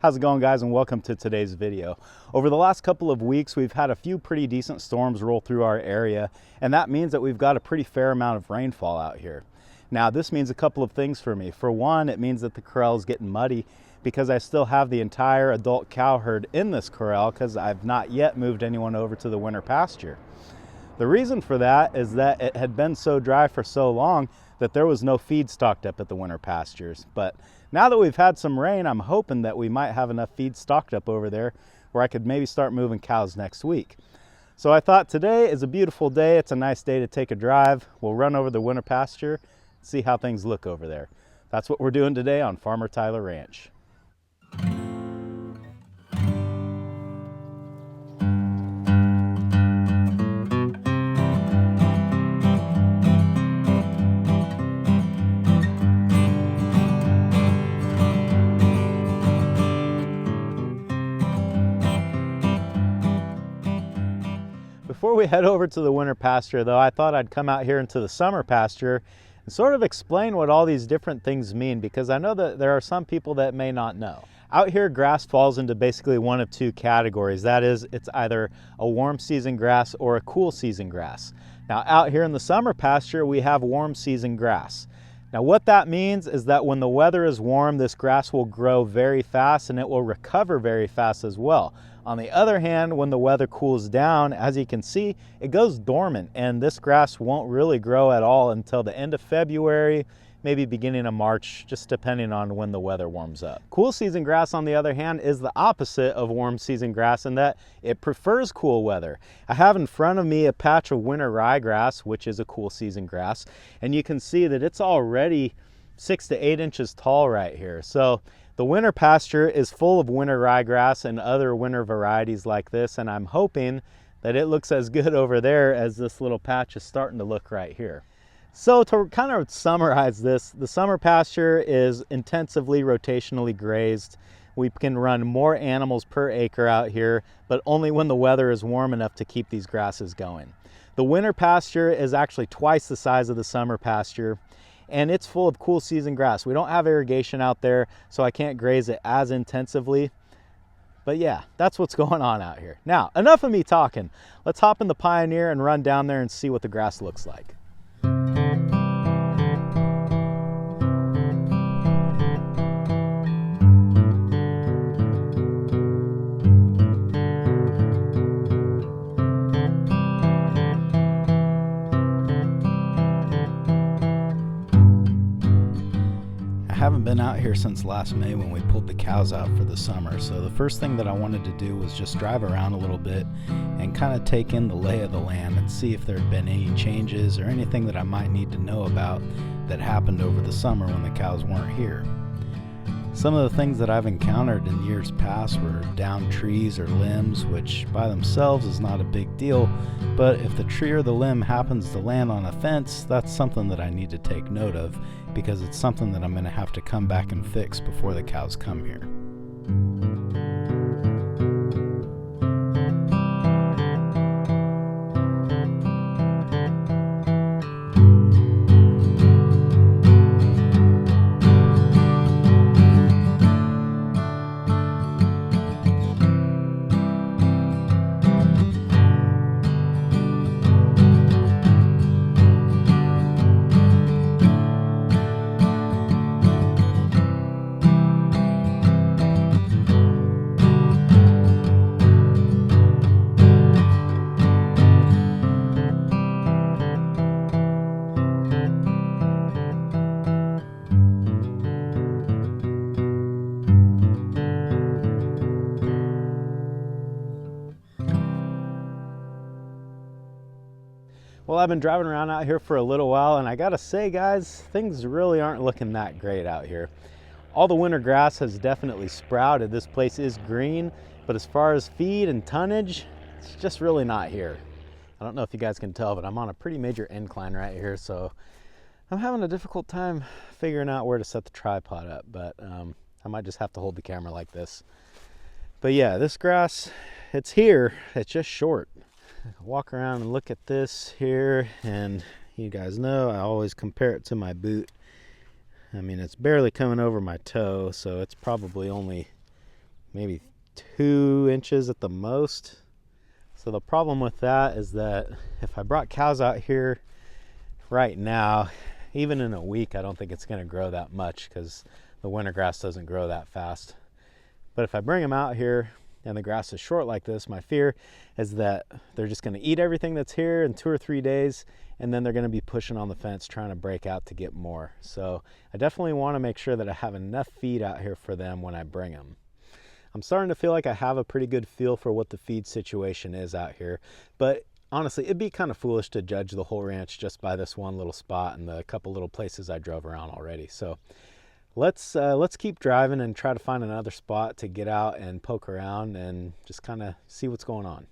How's it going, guys, and welcome to today's video. Over the last couple of weeks, we've had a few pretty decent storms roll through our area, and that means that we've got a pretty fair amount of rainfall out here. Now, this means a couple of things for me. For one, it means that the corral is getting muddy because I still have the entire adult cow herd in this corral because I've not yet moved anyone over to the winter pasture. The reason for that is that it had been so dry for so long that there was no feed stocked up at the winter pastures. But now that we've had some rain, I'm hoping that we might have enough feed stocked up over there where I could maybe start moving cows next week. So I thought today is a beautiful day. It's a nice day to take a drive. We'll run over the winter pasture, see how things look over there. That's what we're doing today on Farmer Tyler Ranch. Before we head over to the winter pasture, though, I thought I'd come out here into the summer pasture and sort of explain what all these different things mean, because I know that there are some people that may not know. Out here, grass falls into basically one of two categories. That is, it's either a warm season grass or a cool season grass. Now, out here in the summer pasture, we have warm season grass. Now, what that means is that when the weather is warm, this grass will grow very fast and it will recover very fast as well. On the other hand, when the weather cools down, as you can see, it goes dormant, and this grass won't really grow at all until the end of February, maybe beginning of March, just depending on when the weather warms up. Cool season grass, on the other hand, is the opposite of warm season grass in that it prefers cool weather. I have in front of me a patch of winter ryegrass, which is a cool season grass, and you can see that it's already 6 to 8 inches tall right here. So the winter pasture is full of winter ryegrass and other winter varieties like this, and I'm hoping that it looks as good over there as this little patch is starting to look right here. So to kind of summarize this, the summer pasture is intensively rotationally grazed. We can run more animals per acre out here, but only when the weather is warm enough to keep these grasses going. The winter pasture is actually twice the size of the summer pasture, and it's full of cool season grass. We don't have irrigation out there, so I can't graze it as intensively. But yeah, that's what's going on out here. Now, enough of me talking. Let's hop in the Pioneer and run down there and see what the grass looks like. I haven't been out here since last May when we pulled the cows out for the summer, so the first thing that I wanted to do was just drive around a little bit and kind of take in the lay of the land and see if there had been any changes or anything that I might need to know about that happened over the summer when the cows weren't here. Some of the things that I've encountered in years past were downed trees or limbs, which by themselves is not a big deal, but if the tree or the limb happens to land on a fence, that's something that I need to take note of, because it's something that I'm going to have to come back and fix before the cows come here. Well, I've been driving around out here for a little while, and I gotta say, guys, things really aren't looking that great out here. All the winter grass has definitely sprouted. This place is green, but as far as feed and tonnage, it's just really not here. I don't know if you guys can tell, but I'm on a pretty major incline right here, so I'm having a difficult time figuring out where to set the tripod up, but I might just have to hold the camera like this. But yeah, this grass, it's here, it's just short. Walk around and look at this here, and you guys know I always compare it to my boot. I mean, it's barely coming over my toe, so it's probably only maybe 2 inches at the most. So the problem with that is that if I brought cows out here right now, even in a week, I don't think it's going to grow that much because the winter grass doesn't grow that fast. But if I bring them out here and the grass is short like this, my fear is that they're just going to eat everything that's here in 2 or 3 days, and then they're going to be pushing on the fence trying to break out to get more. So I definitely want to make sure that I have enough feed out here for them when I bring them. I'm starting to feel like I have a pretty good feel for what the feed situation is out here, but honestly, it'd be kind of foolish to judge the whole ranch just by this one little spot and the couple little places I drove around already. So let's keep driving and try to find another spot to get out and poke around and just kind of see what's going on.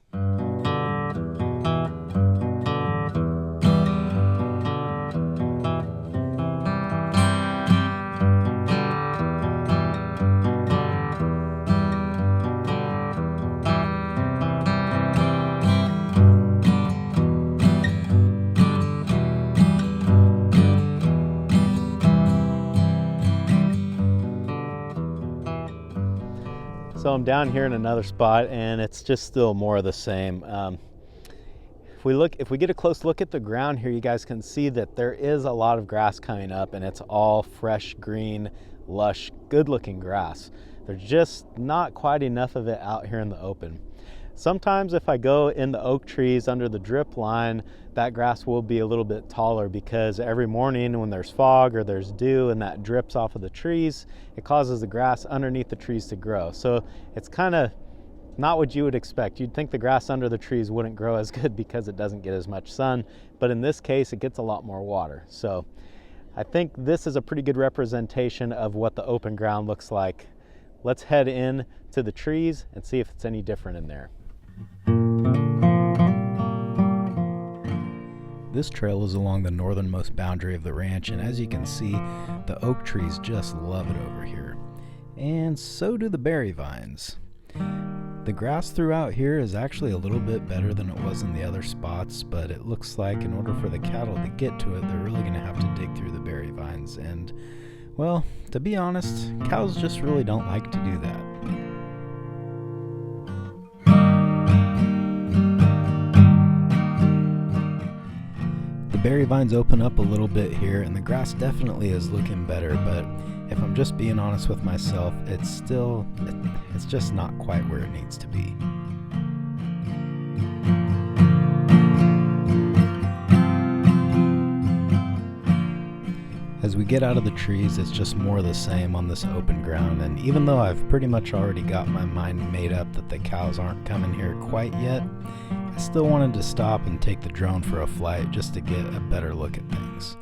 So I'm down here in another spot and it's just still more of the same. If we get a close look at the ground here, you guys can see that there is a lot of grass coming up and it's all fresh, green, lush, good looking grass. There's just not quite enough of it out here in the open. Sometimes if I go in the oak trees under the drip line, that grass will be a little bit taller because every morning when there's fog or there's dew and that drips off of the trees, it causes the grass underneath the trees to grow. So it's kind of not what you would expect. You'd think the grass under the trees wouldn't grow as good because it doesn't get as much sun, but in this case, it gets a lot more water. So I think this is a pretty good representation of what the open ground looks like. Let's head in to the trees and see if it's any different in there. This trail is along the northernmost boundary of the ranch, and as you can see, the oak trees just love it over here. And so do the berry vines. The grass throughout here is actually a little bit better than it was in the other spots, but it looks like in order for the cattle to get to it, they're really going to have to dig through the berry vines. And, well, to be honest, cows just really don't like to do that. Berry vines open up a little bit here and the grass definitely is looking better, but if I'm just being honest with myself, it's just not quite where it needs to be. As we get out of the trees, it's just more of the same on this open ground, and even though I've pretty much already got my mind made up that the cows aren't coming here quite yet, I still wanted to stop and take the drone for a flight just to get a better look at things.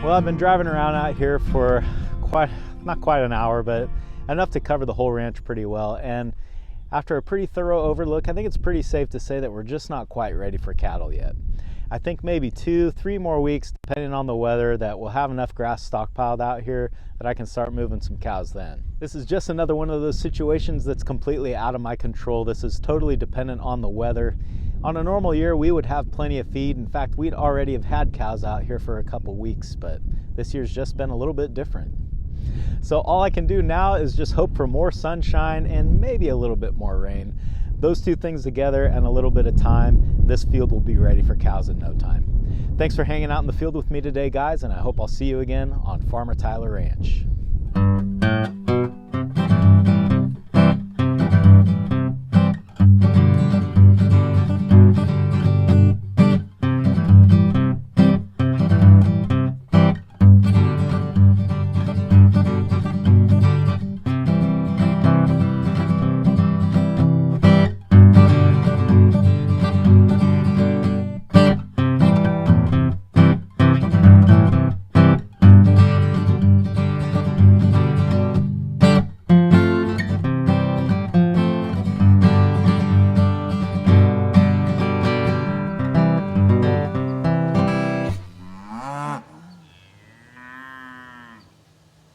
Well, I've been driving around out here for not quite an hour, but enough to cover the whole ranch pretty well. And after a pretty thorough overlook, I think it's pretty safe to say that we're just not quite ready for cattle yet. I think maybe 2-3 more weeks, depending on the weather, that we'll have enough grass stockpiled out here that I can start moving some cows then. This is just another one of those situations that's completely out of my control. This is totally dependent on the weather. On a normal year, we would have plenty of feed. In fact, we'd already have had cows out here for a couple weeks, but this year's just been a little bit different. So all I can do now is just hope for more sunshine and maybe a little bit more rain. Those two things together and a little bit of time, this field will be ready for cows in no time. Thanks for hanging out in the field with me today, guys, and I hope I'll see you again on Farmer Tyler Ranch.